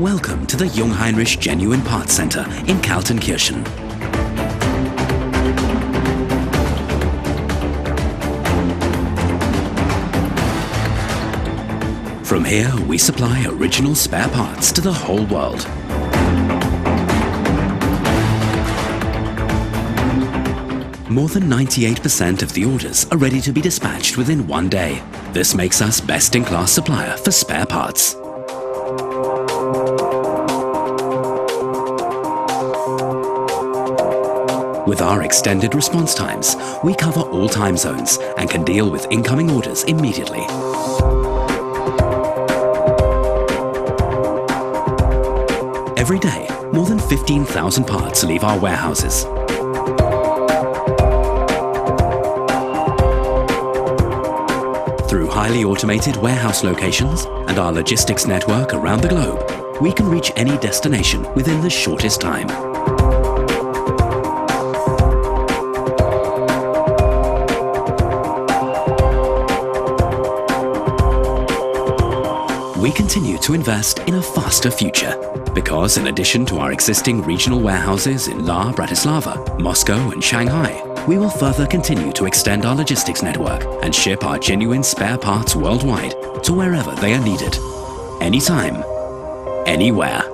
Welcome to the Jungheinrich Genuine Parts Center in Kaltenkirchen. From here, we supply original spare parts to the whole world. More than 98% of the orders are ready to be dispatched within one day. This makes us best-in-class supplier for spare parts. With our extended response times, we cover all time zones and can deal with incoming orders immediately. Every day, more than 15,000 parts leave our warehouses. Through highly automated warehouse locations and our logistics network around the globe, we can reach any destination within the shortest time. We continue to invest in a faster future because in addition to our existing regional warehouses in Lahr, Bratislava, Moscow and Shanghai, we will further continue to extend our logistics network and ship our genuine spare parts worldwide to wherever they are needed, anytime, anywhere.